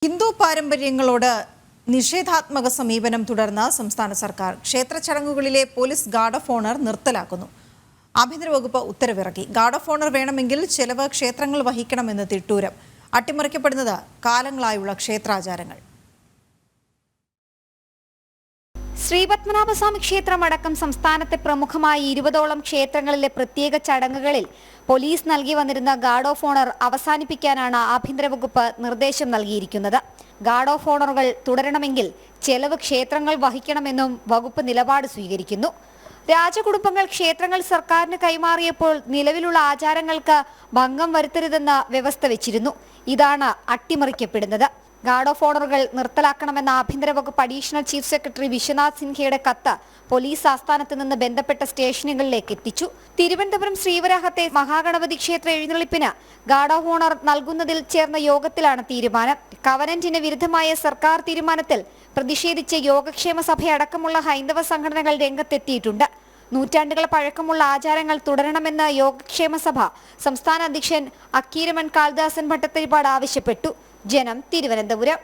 ഹിന്ദു പാരമ്പര്യങ്ങളോട് നിഷേധാത്മക സമീപനം തുടർന്ന സംസ്ഥാന സർക്കാർ ക്ഷേത്ര ചടങ്ങുകളിലെ പോലീസ് ഗാർഡ് ഓഫ് ഓണർ നിർത്തലാക്കുന്നു. ആഭ്യന്തര വകുപ്പ് ഉത്തരവിറക്കി. ഗാർഡ് ഓഫ് ഓണർ വേണമെങ്കിൽ ചെലവ് ക്ഷേത്രങ്ങൾ വഹിക്കണമെന്ന് തിട്ടൂരം. അട്ടിമറിക്കപ്പെടുന്നത് കാലങ്ങളായുള്ള ക്ഷേത്രാചാരങ്ങൾ. ശ്രീപത്മനാഭസ്വാമി ക്ഷേത്രമടക്കം സംസ്ഥാനത്തെ പ്രമുഖമായ 20ഓളം ക്ഷേത്രങ്ങളിലെ പ്രത്യേക ചടങ്ങുകളിൽ പോലീസ് നൽകി വന്നിരുന്ന ഗാർഡ് ഓഫ് ഓണർ അവസാനിപ്പിക്കാനാണ് ആഭ്യന്തര വകുപ്പ് നിർദ്ദേശം നൽകിയിരിക്കുന്നത്. ഗാർഡ് ഓഫ് ഓണറുകൾ തുടരണമെങ്കിൽ ചെലവ് ക്ഷേത്രങ്ങൾ വഹിക്കണമെന്നും വകുപ്പ് നിലപാട് സ്വീകരിക്കുന്നു. രാജകുടുംബങ്ങൾ ക്ഷേത്രങ്ങൾ സർക്കാരിന് കൈമാറിയപ്പോൾ നിലവിലുള്ള ആചാരങ്ങൾക്ക് ഭംഗം വരുത്തരുതെന്ന് വ്യവസ്ഥ വെച്ചിരുന്നു. ഇതാണ് അട്ടിമറിക്കപ്പെടുന്നത്. ഗാർഡ് ഓഫ് ഓണറുകൾ നിർത്തലാക്കണമെന്ന ആഭ്യന്തര വകുപ്പ് അഡീഷണൽ ചീഫ് സെക്രട്ടറി വിശ്വനാഥ് സിൻഹയുടെ കത്ത് പോലീസ് ആസ്ഥാനത്ത് നിന്ന് ബന്ധപ്പെട്ട സ്റ്റേഷനുകളിലേക്ക് എത്തിച്ചു. തിരുവനന്തപുരം ശ്രീവരാഹത്തെ മഹാഗണപതി ക്ഷേത്ര എഴുന്നള്ളിപ്പിന് ഗാർഡ് ഓഫ് ഓണർ നൽകുന്നതിൽ ചേർന്ന യോഗത്തിലാണ് തീരുമാനം. കവനന്റിന് വിരുദ്ധമായ സർക്കാർ തീരുമാനത്തിൽ പ്രതിഷേധിച്ച് യോഗക്ഷേമ സഭയടക്കമുള്ള ഹൈന്ദവ സംഘടനകൾ രംഗത്തെത്തിയിട്ടുണ്ട്. നൂറ്റാണ്ടുകൾ പഴക്കമുള്ള ആചാരങ്ങൾ തുടരണമെന്ന് യോഗക്ഷേമ സഭ സംസ്ഥാന അധ്യക്ഷൻ അക്കീരമൺ കാളിദാസൻ ഭട്ടതിരിപ്പാട് ആവശ്യപ്പെട്ടു. ജനം, തിരുവനന്തപുരം.